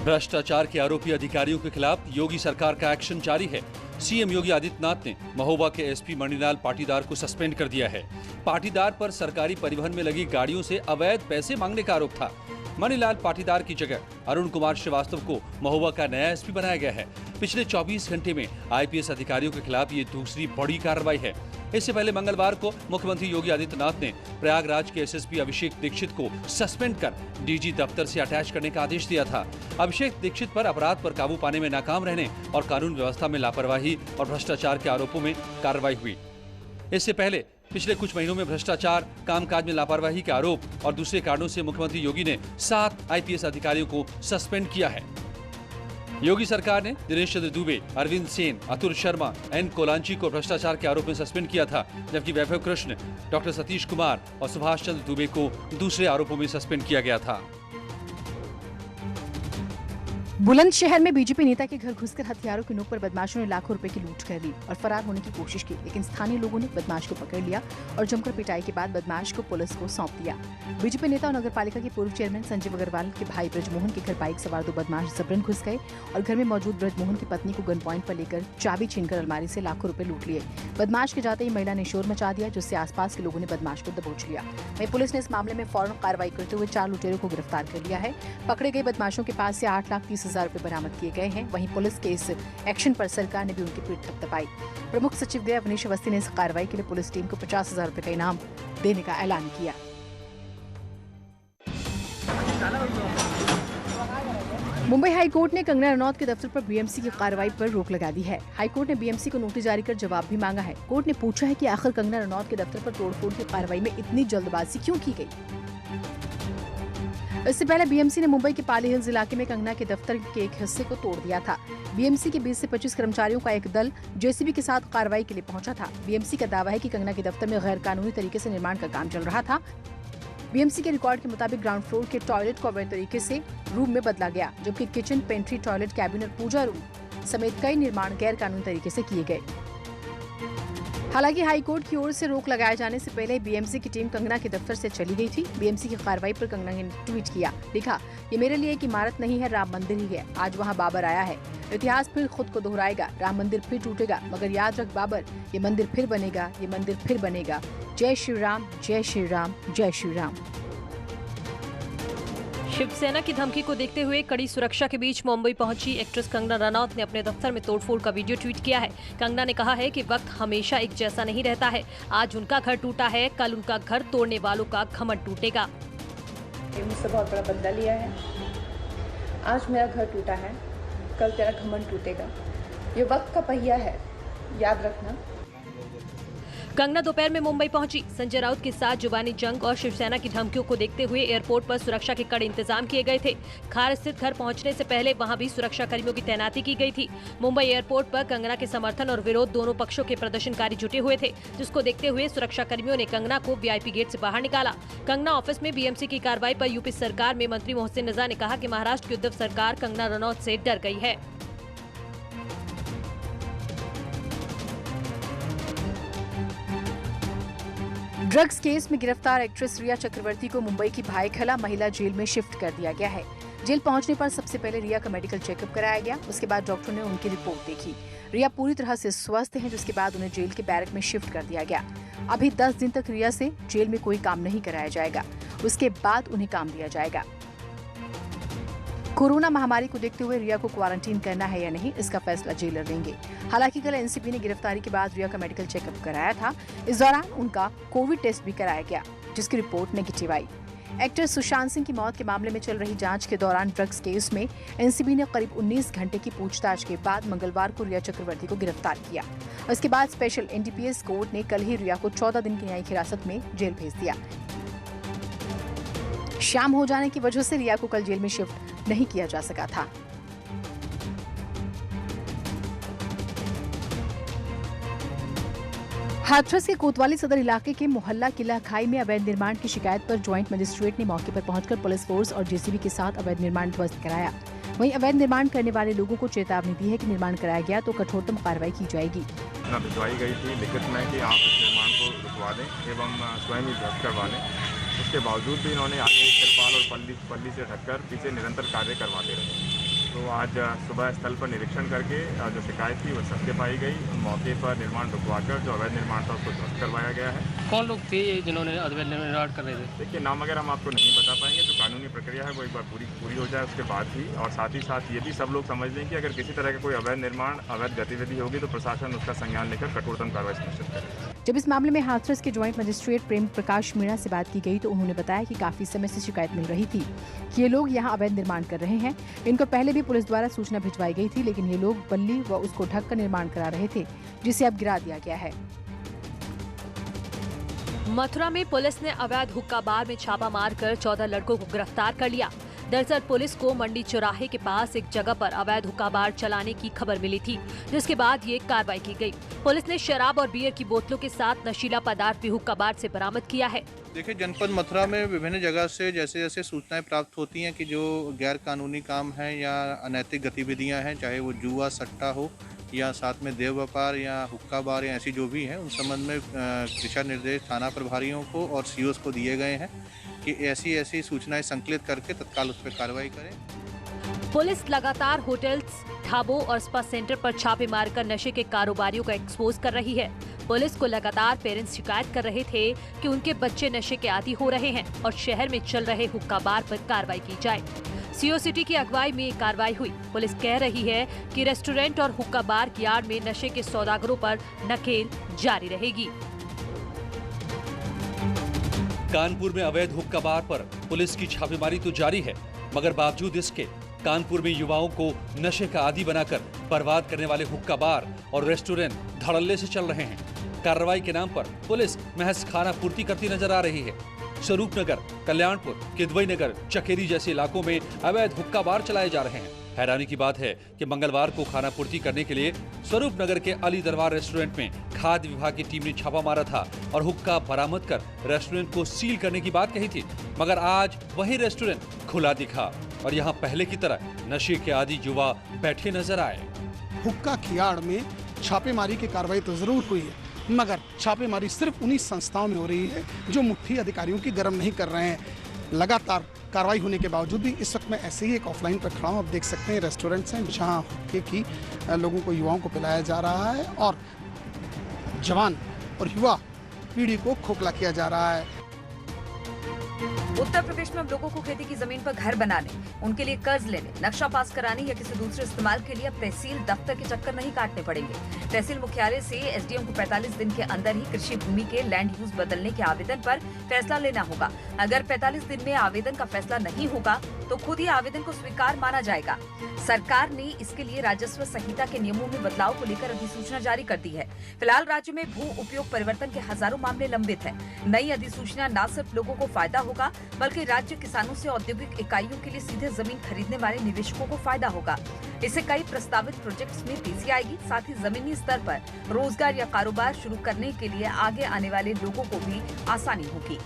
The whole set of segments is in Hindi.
भ्रष्टाचार के आरोपी अधिकारियों के खिलाफ योगी सरकार का एक्शन जारी है। सीएम योगी आदित्यनाथ ने महोबा के एसपी मणिलाल पाटीदार को सस्पेंड कर दिया है। पाटीदार पर सरकारी परिवहन में लगी गाड़ियों से अवैध पैसे मांगने का आरोप था। मणिलाल पाटीदार की जगह अरुण कुमार श्रीवास्तव को महोबा का नया एसपी बनाया गया है। पिछले 24 घंटे में आईपीएस अधिकारियों के खिलाफ ये दूसरी बड़ी कार्रवाई है। इससे पहले मंगलवार को मुख्यमंत्री योगी आदित्यनाथ ने प्रयागराज के एसएसपी अभिषेक दीक्षित को सस्पेंड कर डीजी दफ्तर से अटैच करने का आदेश दिया था। अभिषेक दीक्षित पर अपराध पर काबू पाने में नाकाम रहने और कानून व्यवस्था में लापरवाही और भ्रष्टाचार के आरोपों में कार्रवाई हुई। इससे पहले पिछले कुछ महीनों में भ्रष्टाचार, कामकाज में लापरवाही के आरोप और दूसरे कारणों से मुख्यमंत्री योगी ने 7 आईपीएस अधिकारियों को सस्पेंड किया है। योगी सरकार ने दिनेश चंद्र दुबे, अरविंद सेन, अतुल शर्मा, एन कोलांची को भ्रष्टाचार के आरोप में सस्पेंड किया था, जबकि वैभव कृष्ण, डॉक्टर सतीश कुमार और सुभाष चंद्र दुबे को दूसरे आरोपों में सस्पेंड किया गया था। बुलंदशहर में बीजेपी नेता के घर घुसकर हथियारों की नोक पर बदमाशों ने लाखों रुपए की लूट कर ली और फरार होने की कोशिश की, लेकिन स्थानीय लोगों ने बदमाश को पकड़ लिया और जमकर पिटाई के बाद बदमाश को पुलिस को सौंप दिया। बीजेपी नेता और नगरपालिका के पूर्व चेयरमैन संजीव अग्रवाल के भाई ब्रजमोहन के घर बाइक सवार 2 बदमाश जबरन घुस गए और घर में मौजूद ब्रजमोहन की पत्नी को गन पॉइंट पर लेकर चाबी छीनकर अलमारी से लाखों रुपए लूट लिए। बदमाश के जाते ही महिला ने शोर मचा दिया, जिससे आसपास के लोगों ने बदमाश को दबोच लिया। वहीं पुलिस ने इस मामले में फौरन कार्रवाई करते हुए 4 लुटेरों को गिरफ्तार कर लिया है। पकड़े गए बदमाशों के पास से 8,30,000 रुपए बरामद किए गए हैं। वहीं पुलिस के इस एक्शन पर सरकार ने भी उनकी पीठ थपथपाई। प्रमुख सचिव गृह अवनीश अवस्थी ने इस कार्रवाई के लिए पुलिस टीम को 50,000 रुपए का इनाम देने का ऐलान किया। मुंबई हाईकोर्ट ने कंगना रनौत के दफ्तर पर बीएमसी की कार्रवाई पर रोक लगा दी है। हाईकोर्ट ने बीएमसी को नोटिस जारी कर जवाब भी मांगा है। कोर्ट ने पूछा है कि आखिर कंगना रनौत के दफ्तर पर तोड़फोड़ की कार्रवाई में इतनी जल्दबाजी क्यों की गई। इससे पहले बीएमसी ने मुंबई के पाली हिल्स इलाके में कंगना के दफ्तर के एक हिस्से को तोड़ दिया था। बीएमसी के 20 से 25 कर्मचारियों का एक दल जेसीबी के साथ कार्रवाई के लिए पहुंचा था। बीएमसी का दावा है कि कंगना के दफ्तर में गैर कानूनी तरीके से निर्माण का काम चल रहा था। बीएमसी के रिकॉर्ड के मुताबिक ग्राउंड फ्लोर के टॉयलेट को अवैध तरीके से रूम में बदला गया, जबकि किचन, पेंट्री, टॉयलेट, कैबिन और पूजा रूम समेत कई निर्माण गैर कानूनी तरीके से किए गए। हालांकि हाईकोर्ट की ओर से रोक लगाए जाने से पहले बीएमसी की टीम कंगना के दफ्तर से चली गई थी। बीएमसी की कार्रवाई पर कंगना ने ट्वीट किया, लिखा, ये मेरे लिए एक इमारत नहीं है, राम मंदिर ही है। आज वहाँ बाबर आया है। इतिहास फिर खुद को दोहराएगा, राम मंदिर फिर टूटेगा, मगर याद रख बाबर, ये मंदिर फिर बनेगा, ये मंदिर फिर बनेगा। जय श्री राम, जय श्री राम, जय श्री राम। शिवसेना की धमकी को देखते हुए कड़ी सुरक्षा के बीच मुंबई पहुंची एक्ट्रेस कंगना रनौत ने अपने दफ्तर में तोड़फोड़ का वीडियो ट्वीट किया है। कंगना ने कहा है कि वक्त हमेशा एक जैसा नहीं रहता है। आज उनका घर टूटा है, कल उनका घर तोड़ने वालों का घमंड टूटेगा। मुझसे बहुत बड़ा बदला लिया है। आज मेरा घर टूटा है, कल तेरा घमंड टूटेगा। ये वक्त का पहिया है, याद रखना। कंगना दोपहर में मुंबई पहुंची। संजय राउत के साथ जुबानी जंग और शिवसेना की धमकियों को देखते हुए एयरपोर्ट पर सुरक्षा के कड़े इंतजाम किए गए थे। खार स्थित घर पहुंचने से पहले वहां भी सुरक्षा कर्मियों की तैनाती की गई थी। मुंबई एयरपोर्ट पर कंगना के समर्थन और विरोध दोनों पक्षों के प्रदर्शनकारी जुटे हुए थे, जिसको देखते हुए सुरक्षा कर्मियों ने कंगना को वीआईपी गेट से बाहर निकाला। कंगना ऑफिस में बीएमसी की कार्रवाई पर यूपी सरकार में मंत्री मोहसिन रजा ने कहा कि महाराष्ट्र की उद्धव सरकार कंगना रनौत से डर गई है। ड्रग्स केस में गिरफ्तार एक्ट्रेस रिया चक्रवर्ती को मुंबई की भाईखला महिला जेल में शिफ्ट कर दिया गया है। जेल पहुंचने पर सबसे पहले रिया का मेडिकल चेकअप कराया गया। उसके बाद डॉक्टर ने उनकी रिपोर्ट देखी। रिया पूरी तरह से स्वस्थ हैं, जिसके बाद उन्हें जेल के बैरक में शिफ्ट कर दिया गया। अभी 10 दिन तक रिया से जेल में कोई काम नहीं कराया जाएगा। उसके बाद उन्हें काम दिया जाएगा। कोरोना महामारी को देखते हुए रिया को क्वारंटीन करना है या नहीं, इसका फैसला जेलर लेंगे। हालांकि कल एनसीबी ने गिरफ्तारी के बाद रिया का मेडिकल चेकअप कराया था। इस दौरान उनका कोविड टेस्ट भी कराया गया, जिसकी रिपोर्ट नेगेटिव आई। एक्टर सुशांत सिंह की मौत के मामले में चल रही जांच के दौरान ड्रग्स केस में एनसीबी ने करीब 19 घंटे की पूछताछ के बाद मंगलवार को रिया चक्रवर्ती को गिरफ्तार किया। उसके बाद स्पेशल एनडीपीएस कोर्ट ने कल ही रिया को 14 दिन की न्यायिक हिरासत में जेल भेज दिया। शाम हो जाने की वजह से रिया को कल जेल में शिफ्ट नहीं किया जा सका था। हाथरस के कोतवाली सदर इलाके के मोहल्ला किला खाई में अवैध निर्माण की शिकायत पर ज्वाइंट मजिस्ट्रेट ने मौके पर पहुंचकर पुलिस फोर्स और जेसीबी के साथ अवैध निर्माण ध्वस्त कराया। वहीं अवैध निर्माण करने वाले लोगों को चेतावनी दी है कि निर्माण कराया गया तो कठोरतम कार्रवाई की जाएगी। भिजवाई गई थी लिखित में कि आप इस निर्माण को रुकवा दें एवं स्वयं ही ध्वस्त करवा लें। उसके बावजूद भी इन्होंने आगे तिरपाल और पल्ली से ढककर पीछे निरंतर कार्य करवाते रहे। तो आज सुबह स्थल पर निरीक्षण करके जो शिकायत थी वो सत्य पाई गई। मौके पर निर्माण रुकवाकर जो अवैध निर्माण था उसको ध्वस्त करवाया गया है। कौन लोग थे जिन्होंने अवैध निर्माण कर रहे थे? देखिए, नाम वगैरह हम आपको नहीं बता पाएंगे। जो कानूनी प्रक्रिया है वो एक बार पूरी हो जाए उसके बाद ही। और साथ ही साथ ये भी सब लोग समझ लें कि अगर किसी तरह का कोई अवैध निर्माण, अवैध गतिविधि होगी तो प्रशासन उसका संज्ञान लेकर कठोरतम कार्रवाई सुनिश्चित करेगा। जब इस मामले में हाथरस के ज्वाइंट मजिस्ट्रेट प्रेम प्रकाश मीणा से बात की गई तो उन्होंने बताया कि काफी समय से शिकायत मिल रही थी कि ये लोग यहाँ अवैध निर्माण कर रहे हैं। इनको पहले भी पुलिस द्वारा सूचना भिजवाई गई थी, लेकिन ये लोग बल्ली व उसको ढककर निर्माण करा रहे थे, जिसे अब गिरा दिया गया है। मथुरा में पुलिस ने अवैध हुक्का बार में छापा मारकर 14 लड़कों को गिरफ्तार कर लिया। दरअसल पुलिस को मंडी चौराहे के पास एक जगह पर अवैध हुक्का बार चलाने की खबर मिली थी, जिसके बाद ये कार्रवाई की गई। पुलिस ने शराब और बियर की बोतलों के साथ नशीला पदार्थ भी हुक्का बार से बरामद किया है। देखिए, जनपद मथुरा में विभिन्न जगह से जैसे जैसे सूचनाएं प्राप्त होती हैं कि जो गैर कानूनी काम है या अनैतिक गतिविधियां हैं, चाहे वो जुआ सट्टा हो या साथ में देव व्यापार या हुक्का बार या ऐसी जो भी हैं, उन संबंध में दिशा निर्देश थाना प्रभारियों को और सीओस को दिए गए हैं कि ऐसी सूचनाएं संकलित करके तत्काल उस पर कार्रवाई करें। पुलिस लगातार होटल्स, ढाबों और स्पा सेंटर पर छापे मारकर नशे के कारोबारियों को एक्सपोज कर रही है। पुलिस को लगातार पेरेंट्स शिकायत कर रहे थे कि उनके बच्चे नशे के आदी हो रहे हैं और शहर में चल रहे हुक्का बार पर कार्रवाई की जाए। सीओ सिटी की अगुवाई में कार्रवाई हुई। पुलिस कह रही है कि रेस्टोरेंट और हुक्का बार की आड़ में नशे के सौदागरों पर नकेल जारी रहेगी। कानपुर में अवैध हुक्का बार पर पुलिस की छापेमारी तो जारी है, मगर बावजूद इसके कानपुर में युवाओं को नशे का आदी बनाकर बर्बाद करने वाले हुक्का बार और रेस्टोरेंट धड़ल्ले से चल रहे हैं। कार्रवाई के नाम पर पुलिस महज खाना पूर्ति करती नजर आ रही है। स्वरूपनगर, कल्याणपुर, किदवई नगर, चकेरी जैसे इलाकों में अवैध हुक्का बार चलाए जा रहे हैं। हैरानी की बात है कि मंगलवार को खाना पूर्ति करने के लिए स्वरूपनगर के अली दरबार रेस्टोरेंट में खाद्य विभाग की टीम ने छापा मारा था और हुक्का बरामद कर रेस्टोरेंट को सील करने की बात कही थी, मगर आज वही रेस्टोरेंट खुला दिखा और यहाँ पहले की तरह नशे के आदी युवा बैठे नजर आए। हुक्का की आड़ में छापेमारी की कार्रवाई तो जरूर हुई है, मगर छापेमारी सिर्फ उन्हीं संस्थाओं में हो रही है जो मुट्ठी अधिकारियों की गर्म नहीं कर रहे हैं। लगातार कार्रवाई होने के बावजूद भी इस वक्त मैं ऐसे ही एक ऑफलाइन पर खड़ा हूँ। आप देख सकते हैं रेस्टोरेंट्स हैं जहाँ हुक्के की लोगों को, युवाओं को पिलाया जा रहा है और जवान और युवा पीढ़ी को खोखला किया जा रहा है। उत्तर प्रदेश में अब लोगों को खेती की जमीन पर घर बनाने, उनके लिए कर्ज लेने, नक्शा पास कराने या किसी दूसरे इस्तेमाल के लिए अब तहसील दफ्तर के चक्कर नहीं काटने पड़ेंगे। तहसील मुख्यालय से एसडीएम को 45 दिन के अंदर ही कृषि भूमि के लैंड यूज बदलने के आवेदन पर फैसला लेना होगा। अगर 45 दिन में आवेदन का फैसला नहीं होगा तो खुद ही आवेदन को स्वीकार माना जाएगा। सरकार ने इसके लिए राजस्व संहिता के नियमों में बदलाव को लेकर अधिसूचना जारी कर दी है। फिलहाल राज्य में भू उपयोग परिवर्तन के हजारों मामले लंबित हैं। नई अधिसूचना न सिर्फ लोगों को फायदा होगा, बल्कि राज्य किसानों से औद्योगिक इकाइयों के लिए सीधे जमीन खरीदने वाले निवेशकों को फायदा होगा। इससे कई प्रस्तावित प्रोजेक्ट्स में तेजी आएगी, साथ ही जमीनी स्तर पर रोजगार या कारोबार शुरू करने के लिए आगे आने वाले लोगों को भी आसानी होगी।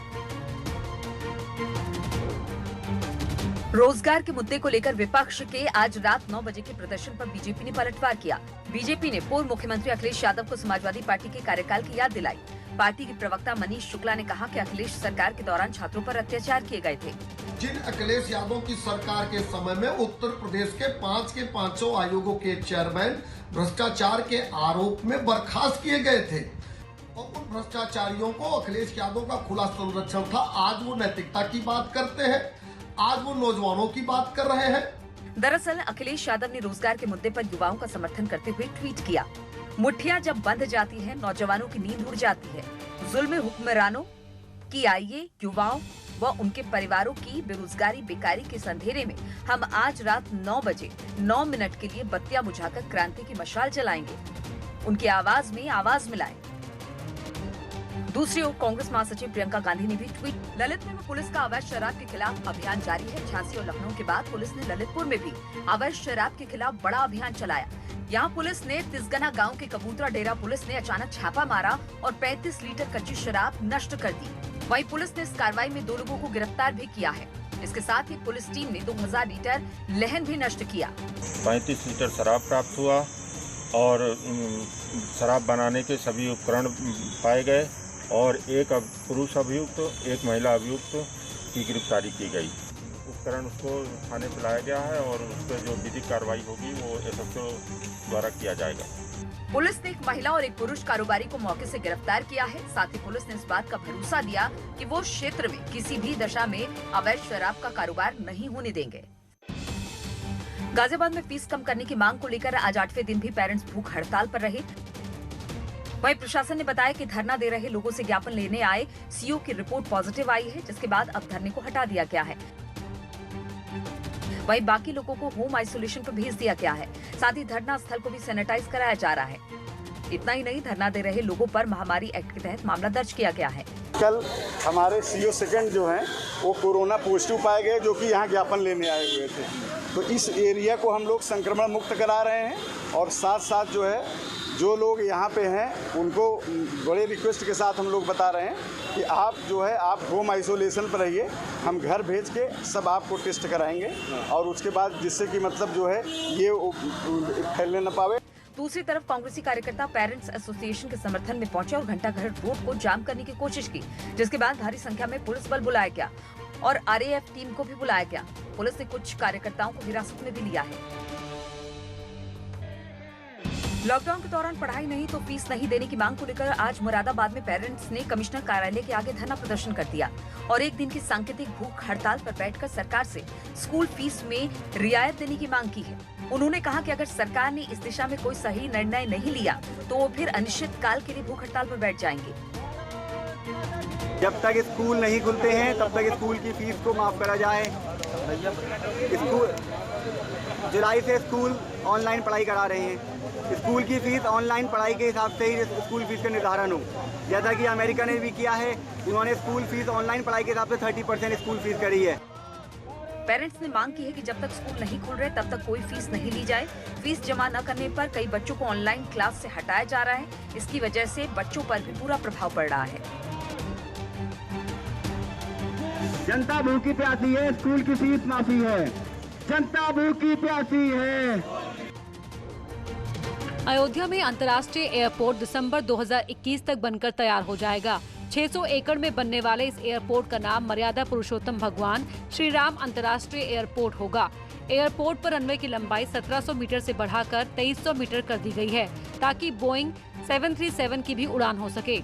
रोजगार के मुद्दे को लेकर विपक्ष के आज रात 9 बजे के प्रदर्शन पर बीजेपी ने पलटवार किया। बीजेपी ने पूर्व मुख्यमंत्री अखिलेश यादव को समाजवादी पार्टी के कार्यकाल की याद दिलाई। पार्टी के प्रवक्ता मनीष शुक्ला ने कहा कि अखिलेश सरकार के दौरान छात्रों पर अत्याचार किए गए थे। जिन अखिलेश यादव की सरकार के समय में उत्तर प्रदेश के 5 के 500 आयोगों के चेयरमैन भ्रष्टाचार के आरोप में बर्खास्त किए गए थे और उन भ्रष्टाचारियों को अखिलेश यादव का खुला संरक्षण था। आज वो नैतिकता की बात करते हैं, आज वो नौजवानों की बात कर रहे हैं। दरअसल अखिलेश यादव ने रोजगार के मुद्दे पर युवाओं का समर्थन करते हुए ट्वीट किया, मुठ्ठियां जब बंध जाती हैं, नौजवानों की नींद उड़ जाती है। जुल्म हुक्मरानों की आइए युवाओं व उनके परिवारों की बेरोजगारी बेकारी के अंधेरे में हम आज रात 9 बजे 9 मिनट के लिए बत्तियां बुझाकर क्रांति की मशाल जलाएंगे। उनकी आवाज में आवाज मिलाएं। दूसरी ओर कांग्रेस महासचिव प्रियंका गांधी ने भी ट्वीट, ललितपुर में पुलिस का अवैध शराब के खिलाफ अभियान जारी है। झांसी और लखनऊ के बाद पुलिस ने ललितपुर में भी अवैध शराब के खिलाफ बड़ा अभियान चलाया। यहाँ पुलिस ने तिसगना गांव के कबूतरा डेरा पुलिस ने अचानक छापा मारा और 35 लीटर कच्ची शराब नष्ट कर दी। वहीं पुलिस ने इस कार्रवाई में 2 लोगों को गिरफ्तार भी किया है। इसके साथ ही पुलिस टीम ने 2000 लीटर लहन भी नष्ट किया। 35 लीटर शराब प्राप्त हुआ और शराब बनाने के सभी उपकरण पाए गए और एक पुरुष अभियुक्त, एक महिला अभियुक्त की गिरफ्तारी की गई। उपकरण उसको थाने पे लाया गया है और उस पर जो विधिक कार्रवाई होगी वो एसएचओ द्वारा किया जाएगा। पुलिस ने एक महिला और एक पुरुष कारोबारी को मौके से गिरफ्तार किया है। साथ ही पुलिस ने इस बात का भरोसा दिया कि वो क्षेत्र में किसी भी दशा में अवैध शराब का कारोबार नहीं होने देंगे। गाजियाबाद में फीस कम करने की मांग को लेकर आज 8वें दिन भी पेरेंट्स भूख हड़ताल पर रहे। वहीं प्रशासन ने बताया कि धरना दे रहे लोगों से ज्ञापन लेने आए सीओ की रिपोर्ट पॉजिटिव आई है, जिसके बाद अब धरने को हटा दिया गया है। वहीं बाकी लोगों को होम आइसोलेशन पर भेज दिया गया है। साथ ही धरना स्थल को भी सैनिटाइज कराया जा रहा है। इतना ही नहीं, धरना दे रहे लोगों पर महामारी एक्ट के तहत मामला दर्ज किया गया है। कल हमारे सीओ सेकंड जो हैं वो कोरोना पॉजिटिव पाए गए, जो कि यहाँ ज्ञापन लेने आए हुए थे। तो इस एरिया को हम लोग संक्रमण मुक्त करा रहे हैं और साथ साथ जो है जो लोग यहाँ पे हैं उनको बड़े रिक्वेस्ट के साथ हम लोग बता रहे हैं कि आप जो है आप होम आइसोलेशन पर रहिए, हम घर भेज के सब आपको टेस्ट कराएंगे और उसके बाद जिससे कि मतलब जो है ये फैलने न पावे। दूसरी तरफ कांग्रेसी कार्यकर्ता पेरेंट्स एसोसिएशन के समर्थन में पहुंचे और घंटाघर रोड को जाम करने की कोशिश की, जिसके बाद भारी संख्या में पुलिस बल बुलाया गया और आरएएफ टीम को भी बुलाया गया। पुलिस ने कुछ कार्यकर्ताओं को हिरासत में भी लिया है। लॉकडाउन के दौरान पढ़ाई नहीं तो फीस नहीं देने की मांग को लेकर आज मुरादाबाद में पेरेंट्स ने कमिश्नर कार्यालय के आगे धरना प्रदर्शन कर दिया और एक दिन की सांकेतिक भूख हड़ताल पर बैठकर सरकार से स्कूल फीस में रियायत देने की मांग की है। उन्होंने कहा कि अगर सरकार ने इस दिशा में कोई सही निर्णय नहीं लिया तो वो फिर अनिश्चित काल के लिए भूख हड़ताल पर बैठ जाएंगे। जब तक स्कूल नहीं खुलते हैं तब तक स्कूल की फीस को माफ करा जाए। जुलाई से स्कूल ऑनलाइन पढ़ाई करा रहे हैं। स्कूल की फीस ऑनलाइन पढ़ाई के हिसाब से ही स्कूल फीस का निर्धारण हो, जैसा कि अमेरिका ने भी किया है। उन्होंने स्कूल फीस ऑनलाइन पढ़ाई के हिसाब से 30% स्कूल फीस करी है। पेरेंट्स ने मांग की है कि जब तक स्कूल नहीं खुल रहे तब तक कोई फीस नहीं ली जाए। फीस जमा न करने पर कई बच्चों को ऑनलाइन क्लास से हटाया जा रहा है। इसकी वजह से बच्चों पर भी बुरा प्रभाव पड़ रहा है। जनता भूखी प्यासी है, स्कूल की फीस माफी है। जनता भूखी प्यासी है। अयोध्या में अंतर्राष्ट्रीय एयरपोर्ट दिसंबर 2021 तक बनकर तैयार हो जाएगा। 600 एकड़ में बनने वाले इस एयरपोर्ट का नाम मर्यादा पुरुषोत्तम भगवान श्री राम अंतर्राष्ट्रीय एयरपोर्ट होगा। एयरपोर्ट पर रनवे की लंबाई 1700 मीटर से बढ़ाकर 2300 मीटर कर दी गई है, ताकि बोइंग 737 की भी उड़ान हो सके।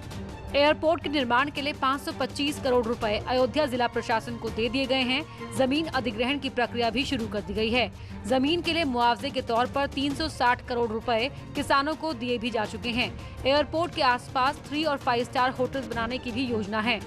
एयरपोर्ट के निर्माण के लिए 525 करोड़ रुपए अयोध्या जिला प्रशासन को दे दिए गए हैं। जमीन अधिग्रहण की प्रक्रिया भी शुरू कर दी गई है। जमीन के लिए मुआवजे के तौर पर 360 करोड़ रुपए किसानों को दिए भी जा चुके हैं। एयरपोर्ट के आसपास 3 और 5 स्टार होटल बनाने की भी योजना है।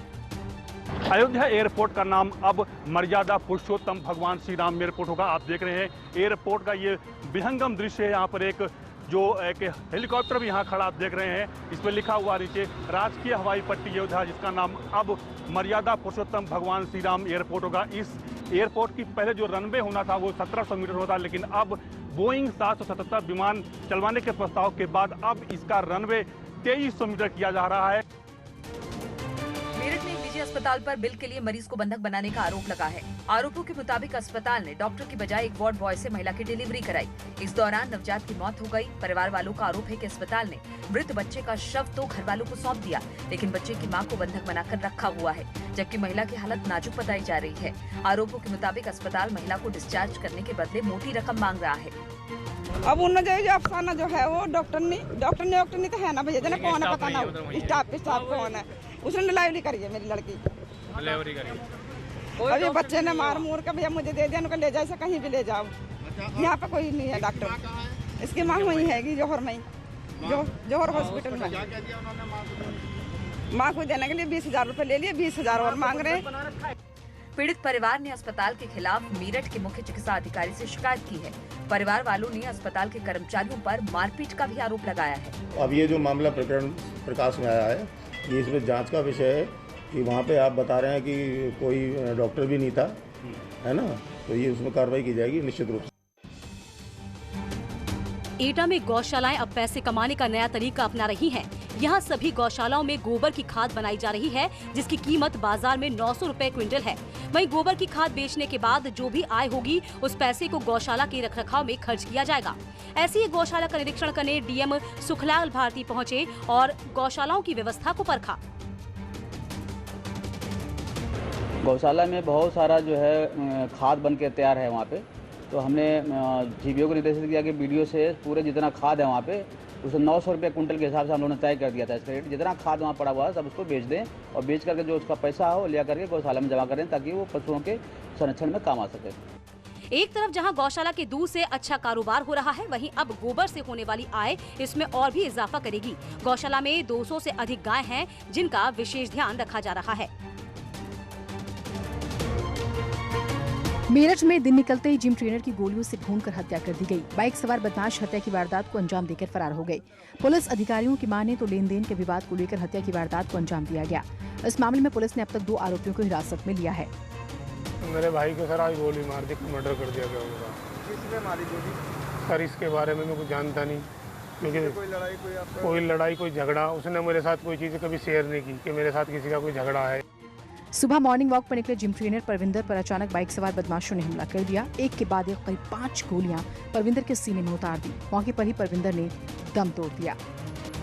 अयोध्या एयरपोर्ट का नाम अब मर्यादा पुरुषोत्तम भगवान श्री राम एयरपोर्ट होगा। आप देख रहे हैं एयरपोर्ट का ये विहंगम दृश्य है। यहाँ पर एक हेलीकॉप्टर भी यहाँ खड़ा आप देख रहे हैं। इस पर लिखा हुआ नीचे राजकीय हवाई पट्टी अयोध्या, जिसका नाम अब मर्यादा पुरुषोत्तम भगवान श्री राम एयरपोर्ट होगा। इस एयरपोर्ट की पहले जो रनवे होना था वो 1700 मीटर होता, लेकिन अब बोइंग 777 विमान चलवाने के प्रस्ताव के बाद अब इसका रनवे 2300 मीटर किया जा रहा है। मेरठ में एक निजी अस्पताल पर बिल के लिए मरीज को बंधक बनाने का आरोप लगा है। आरोपों के मुताबिक अस्पताल ने डॉक्टर की बजाय एक वार्ड बॉय से महिला की डिलीवरी कराई। इस दौरान नवजात की मौत हो गई। परिवार वालों का आरोप है कि अस्पताल ने मृत बच्चे का शव तो घर वालों को सौंप दिया, लेकिन बच्चे की मां को बंधक बनाकर रखा हुआ है, जबकि महिला की हालत नाजुक बताई जा रही है। आरोपों के मुताबिक अस्पताल महिला को डिस्चार्ज करने के बदले मोटी रकम मांग रहा है। अब उन जो अफसाना जो है वो डॉक्टर ने तो है ना भैया, जना कौन है पता ना, स्टाफ कौन है, उसने डिलीवरी करी है मेरी लड़की डिलीवरी करी। अभी बच्चे ने मार मूर के भैया मुझे दे दिया, उनको ले जाए कहीं भी ले जाओ। यहाँ पे कोई नहीं है डॉक्टर। इसकी मांग वही है जोहर में, जोहर हॉस्पिटल में माँ को देने के लिए 20,000 रुपए ले लिए, 20,000 और मांग रहे हैं। पीड़ित परिवार ने अस्पताल के खिलाफ मेरठ के मुख्य चिकित्सा अधिकारी से शिकायत की है। परिवार वालों ने अस्पताल के कर्मचारियों पर मारपीट का भी आरोप लगाया है। अब ये जो मामला प्रकरण प्रकाश में आया है, ये इसमें जांच का विषय है कि वहाँ पे आप बता रहे हैं कि कोई डॉक्टर भी नहीं था, है ना, तो ये उसमें कार्रवाई की जाएगी निश्चित रूप से। एटा में गौशालाएं अब पैसे कमाने का नया तरीका अपना रही हैं। यहाँ सभी गौशालाओं में गोबर की खाद बनाई जा रही है, जिसकी कीमत बाजार में 900 रुपए क्विंटल है। वहीं गोबर की खाद बेचने के बाद जो भी आय होगी उस पैसे को गौशाला के रखरखाव में खर्च किया जाएगा। ऐसी ही गौशाला का निरीक्षण करने डीएम सुखलाल भारती पहुँचे और गौशालाओं की व्यवस्था को परखा। गौशाला में बहुत सारा जो है खाद बन के तैयार है वहाँ पे, तो हमने जीबीओ को निर्देशित किया कि बीडीओ से पूरे जितना खाद है वहाँ पे उसे 900 रुपये कुंटल के हिसाब से हम लोगों ने तय कर दिया था। इसका रेट जितना खाद वहाँ पड़ा हुआ है सब उसको बेच दें और बेच करके जो उसका पैसा हो लिया करके गौशाला में जमा करें ताकि वो पशुओं के संरक्षण में काम आ सके। एक तरफ जहां गौशाला के दूध से अच्छा कारोबार हो रहा है, वहीं अब गोबर से होने वाली आय इसमें और भी इजाफा करेगी। गौशाला में 200 से अधिक गाय हैं जिनका विशेष ध्यान रखा जा रहा है। मेरठ में दिन निकलते ही जिम ट्रेनर की गोलियों से भूनकर हत्या कर दी गई। बाइक सवार बदमाश हत्या की वारदात को अंजाम देकर फरार हो गए। पुलिस अधिकारियों की माने तो लेन देन के विवाद को लेकर हत्या की वारदात को अंजाम दिया गया। इस मामले में पुलिस ने अब तक 2 आरोपियों को हिरासत में लिया है। मेरे भाई को सर आज गोली मार दी, मर्डर कर दिया गया मेरा। किसने मारी गोली? सर इसके बारे में मैं कुछ जानता नहीं, क्योंकि कोई लड़ाई कोई झगड़ा उसने मेरे साथ कोई चीज़ कभी शेयर नहीं की कि मेरे साथ किसी का कोई झगड़ा है। सुबह मॉर्निंग वॉक पर निकले जिम ट्रेनर परविंदर पर अचानक बाइक सवार बदमाशों ने हमला कर दिया। एक के बाद एक करीब 5 गोलियां परविंदर के सीने में उतार दी। मौके पर ही परविंदर ने दम तोड़ दिया।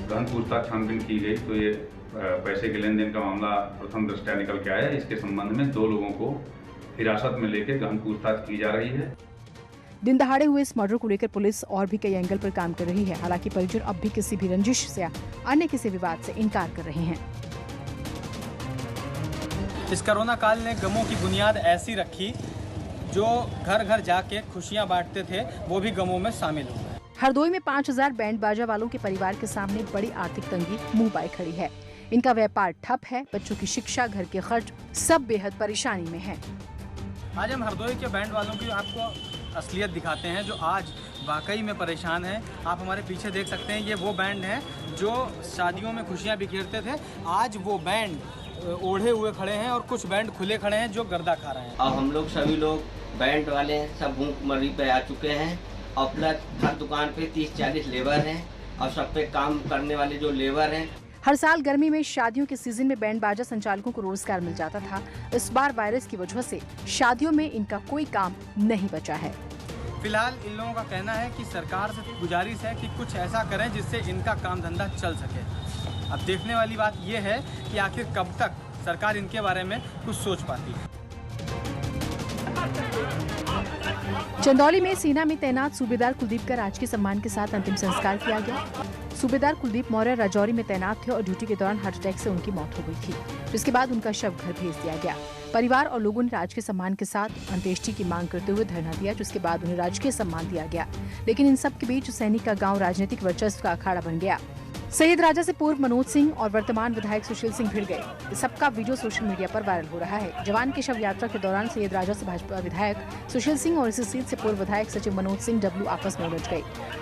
गहन पूछताछ छानबीन की गई तो ये पैसे के लेन देन का मामला प्रथम दृष्टया निकल के आया। इसके संबंध में 2 लोगों को हिरासत में लेकर गहन पूछताछ की जा रही है। दिन दहाड़े हुए इस मर्डर को लेकर पुलिस और भी कई एंगल पर काम कर रही है। हालांकि परिजन अब भी किसी भी रंजिश से अन्य किसी विवाद से इनकार कर रहे हैं। इस कोरोना काल ने गमों की बुनियाद ऐसी रखी, जो घर घर जाके खुशियां बांटते थे वो भी गमों में शामिल हो गए। हरदोई में 5000 बैंड बाजा वालों के परिवार के सामने बड़ी आर्थिक तंगी मुंह पाए खड़ी है। इनका व्यापार ठप है। बच्चों की शिक्षा, घर के खर्च सब बेहद परेशानी में है। आज हम हरदोई के बैंड वालों की आपको असलियत दिखाते हैं जो आज वाकई में परेशान है। आप हमारे पीछे देख सकते हैं, ये वो बैंड हैं जो शादियों में खुशियां बिखेरते थे। आज वो बैंड ओढ़े हुए खड़े हैं और कुछ बैंड खुले खड़े हैं जो गर्दा खा रहे हैं। अब हम लोग सभी लोग बैंड वाले सब भूखमरी पे आ चुके हैं और प्लस हर दुकान पे 30-40 लेबर हैं और सब पे काम करने वाले जो लेबर हैं। हर साल गर्मी में शादियों के सीजन में बैंड बाजा संचालकों को रोजगार मिल जाता था। इस बार वायरस की वजह से शादियों में इनका कोई काम नहीं बचा है। फिलहाल इन लोगों का कहना है कि सरकार से गुजारिश है कि कुछ ऐसा करें जिससे इनका काम धंधा चल सके। अब देखने वाली बात यह है कि आखिर कब तक सरकार इनके बारे में कुछ सोच पाती है। चंदौली में सेना में तैनात सूबेदार कुलदीप का राजकीय सम्मान के साथ अंतिम संस्कार किया गया। सूबेदार कुलदीप मौर्य राजौरी में तैनात थे और ड्यूटी के दौरान हार्ट अटैक से उनकी मौत हो गई थी, जिसके बाद उनका शव घर भेज दिया गया। परिवार और लोगों ने राजकीय सम्मान के साथ अंत्येष्टि की मांग करते हुए धरना दिया, जिसके बाद उन्हें राजकीय सम्मान दिया गया। लेकिन इन सब के बीच सैनिक का गाँव राजनीतिक वर्चस्व का अखाड़ा बन गया। सैयद राजा से पूर्व मनोज सिंह और वर्तमान विधायक सुशील सिंह भिड़ गए। सबका वीडियो सोशल मीडिया पर वायरल हो रहा है। जवान की शव यात्रा के दौरान सैयद राजा से भाजपा विधायक सुशील सिंह और इसी सीट से पूर्व विधायक सचिव मनोज सिंह डब्लू आपस में उलझ गए।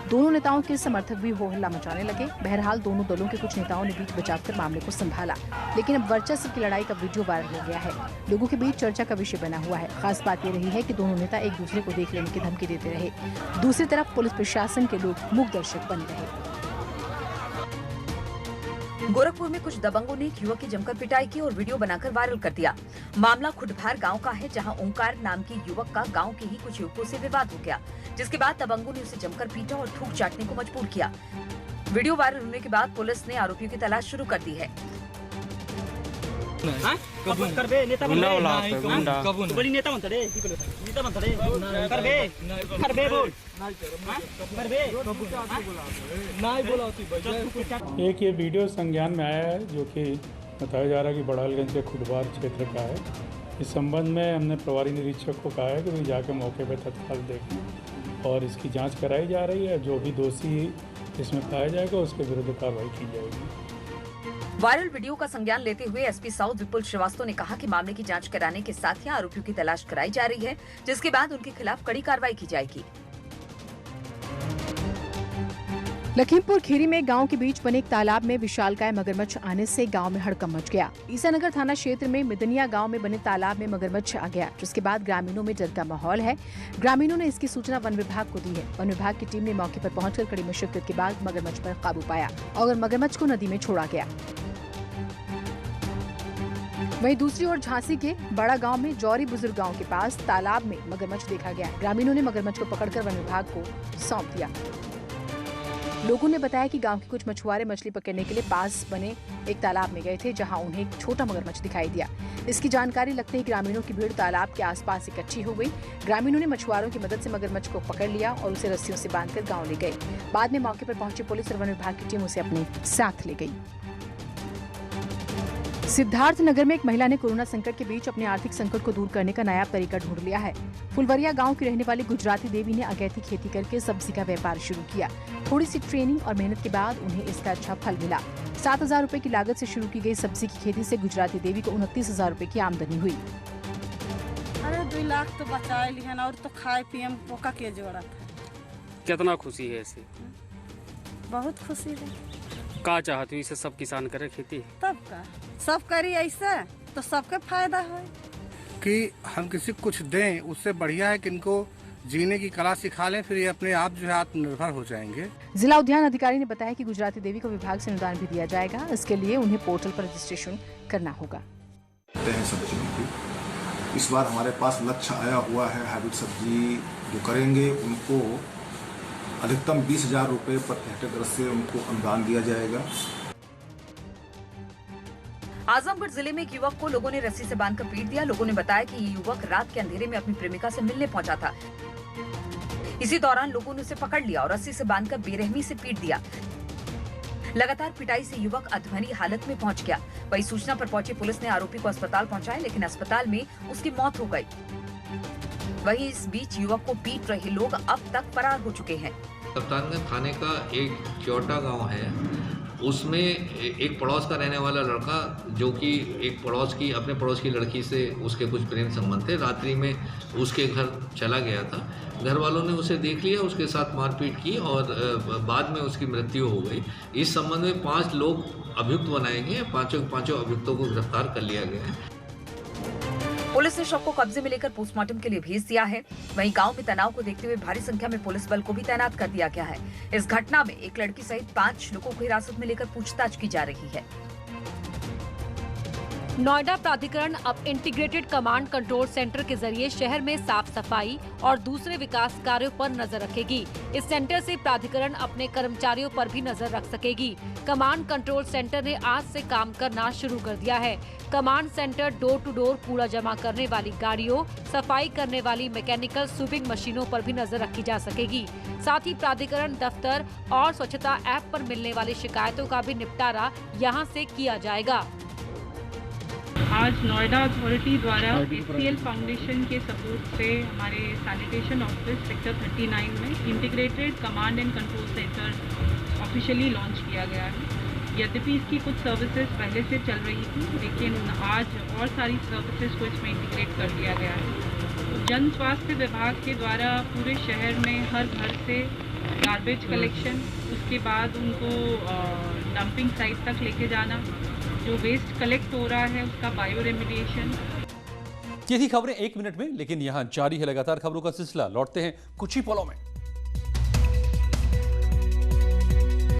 दोनों नेताओं के समर्थक भी हो हल्ला मचाने लगे। बहरहाल दोनों दलों के कुछ नेताओं ने बीच बचाव कर मामले को संभाला, लेकिन अब वर्चस्व की लड़ाई का वीडियो वायरल हो गया है। लोगों के बीच चर्चा का विषय बना हुआ है। खास बात ये रही है कि दोनों नेता एक दूसरे को देख लेने की धमकी देते रहे। दूसरी तरफ पुलिस प्रशासन के लोग मूक दर्शक बन रहे। गोरखपुर में कुछ दबंगों ने एक युवक की जमकर पिटाई की और वीडियो बनाकर वायरल कर दिया। मामला खुटभार गांव का है, जहां ओंकार नाम के युवक का गांव के ही कुछ युवकों से विवाद हो गया, जिसके बाद दबंगों ने उसे जमकर पीटा और थूक चाटने को मजबूर किया। वीडियो वायरल होने के बाद पुलिस ने आरोपियों की तलाश शुरू कर दी है। एक ये वीडियो संज्ञान में आया है जो कि बताया जा रहा है कि बड़ालगंज के खुटबार क्षेत्र का है। इस संबंध में हमने प्रभारी निरीक्षक को कहा है कि वे जाकर मौके पर तत्काल देखें और इसकी जांच कराई जा रही है। जो भी दोषी इसमें पाया जाएगा उसके विरुद्ध कार्रवाई की जाएगी। वायरल वीडियो का संज्ञान लेते हुए एसपी साउथ विपुल श्रीवास्तव ने कहा कि मामले की जांच कराने के साथ ही आरोपियों की तलाश कराई जा रही है, जिसके बाद उनके खिलाफ कड़ी कार्रवाई की जाएगी। लखीमपुर खीरी में गांव के बीच बने एक तालाब में विशालकाय मगरमच्छ आने से गांव में हड़कंप मच गया। ईसानगर थाना क्षेत्र में मिदनिया गांव में बने तालाब में मगरमच्छ आ गया, जिसके बाद ग्रामीणों में डर का माहौल है। ग्रामीणों ने इसकी सूचना वन विभाग को दी है। वन विभाग की टीम ने मौके पर पहुंचकर कड़ी मशक्कत के बाद मगरमच्छ पर काबू पाया और मगरमच्छ को नदी में छोड़ा गया। वहीं दूसरी ओर झांसी के बड़ा गांव में जौरी बुजुर्ग गांव के पास तालाब में मगरमच्छ देखा गया। ग्रामीणों ने मगरमच्छ को पकड़कर वन विभाग को सौंप दिया। लोगों ने बताया कि गांव के कुछ मछुआरे मछली पकड़ने के लिए पास बने एक तालाब में गए थे, जहां उन्हें एक छोटा मगरमच्छ दिखाई दिया। इसकी जानकारी लगते ही ग्रामीणों की भीड़ तालाब के आसपास इकट्ठी हो गई। ग्रामीणों ने मछुआरों की मदद से मगरमच्छ को पकड़ लिया और उसे रस्सियों से बांधकर गांव ले गए। बाद में मौके पर पहुंची पुलिस और वन विभाग की टीम उसे अपने साथ ले गई। सिद्धार्थनगर में एक महिला ने कोरोना संकट के बीच अपने आर्थिक संकट को दूर करने का नायाब तरीका ढूंढ लिया है। फुलवरिया गांव की रहने वाली गुजराती देवी ने अगैती खेती करके सब्जी का व्यापार शुरू किया। थोड़ी सी ट्रेनिंग और मेहनत के बाद उन्हें इसका अच्छा फल मिला। 7,000 रुपए की लागत से शुरू की गई सब्जी की खेती से गुजराती देवी को 29,000 रुपए की आमदनी हुई। अरे 2 लाख तो बचा लिहन और तो खाए पिए पोका के जरूरत है। कितना खुशी है ऐसे? बहुत खुशी है। का चाहती हूँ इसे सब किसान करे खेती? तब का सब करी ऐसे तो सबके फायदा है कि हम किसी को कुछ दें, उससे बढ़िया है कि इनको जीने की कला सिखा लें, फिर ये अपने आप जो है आत्मनिर्भर हो जाएंगे। जिला उद्यान अधिकारी ने बताया कि गुजराती देवी को विभाग से अनुदान भी दिया जाएगा। इसके लिए उन्हें पोर्टल पर रजिस्ट्रेशन करना होगा। सब्जियों की इस बार हमारे पास लक्ष्य आया हुआ है। हाइब्रिड सब्जी जो करेंगे उनको अधिकतम 20,000 रुपये प्रति हेक्टेयर से उनको अनुदान दिया जाएगा। आजमगढ़ जिले में एक युवक को लोगों ने रस्सी से बांधकर पीट दिया। लोगों ने बताया कि ये युवक रात के अंधेरे में अपनी प्रेमिका से मिलने पहुंचा था। इसी दौरान लोगों ने उसे पकड़ लिया और रस्सी से बांधकर बेरहमी से पीट दिया। लगातार पिटाई से युवक अधमरी हालत में पहुंच गया। वही सूचना पर पहुंची पुलिस ने आरोपी को अस्पताल पहुंचाया, लेकिन अस्पताल में उसकी मौत हो गई। वहीं इस बीच युवक को पीट रहे लोग अब तक फरार हो चुके हैं। कप्तानगंज थाने का एक क्योटा गांव है, उसमें एक पड़ोस का रहने वाला लड़का जो कि अपने पड़ोस की लड़की से उसके कुछ प्रेम संबंध थे, रात्रि में उसके घर चला गया था। घर वालों ने उसे देख लिया, उसके साथ मारपीट की और बाद में उसकी मृत्यु हो गई। इस संबंध में 5 लोग अभियुक्त बनाए गए, पांचों अभियुक्तों को गिरफ्तार कर लिया गया है। पुलिस ने शव को कब्जे में लेकर पोस्टमार्टम के लिए भेज दिया है। वहीं गांव में तनाव को देखते हुए भारी संख्या में पुलिस बल को भी तैनात कर दिया गया है। इस घटना में एक लड़की सहित 5 लोगों को हिरासत में लेकर पूछताछ की जा रही है। नोएडा प्राधिकरण अब इंटीग्रेटेड कमांड कंट्रोल सेंटर के जरिए शहर में साफ सफाई और दूसरे विकास कार्यों पर नजर रखेगी। इस सेंटर से प्राधिकरण अपने कर्मचारियों पर भी नजर रख सकेगी। कमांड कंट्रोल सेंटर ने आज से काम करना शुरू कर दिया है। Command center door to door कूड़ा जमा करने वाली गाड़ियों, सफाई करने वाली मैकेनिकल स्वीपिंग मशीनों पर भी नजर रखी जा सकेगी। साथ ही प्राधिकरण दफ्तर और स्वच्छता ऐप पर मिलने वाली शिकायतों का भी निपटारा यहां से किया जाएगा। आज नोएडा अथॉरिटी द्वारा HCL फाउंडेशन के सपोर्ट से हमारे सैनिटेशन ऑफिस सेक्टर 39 में integrated command and control centre officially launch किया गया है। यद्यपि इसकी कुछ सर्विसेज पहले से चल रही थी, लेकिन आज और सारी सर्विसेज को इसमें इंटीग्रेट कर दिया गया है। जन स्वास्थ्य विभाग के द्वारा पूरे शहर में हर घर से गार्बेज कलेक्शन, उसके बाद उनको डंपिंग साइट तक लेके जाना, जो वेस्ट कलेक्ट हो रहा है उसका बायो रेमिडिएशन। ये थी खबरें 1 मिनट में, लेकिन यहाँ जारी है लगातार खबरों का सिलसिला। लौटते हैं कुछ ही पलों में।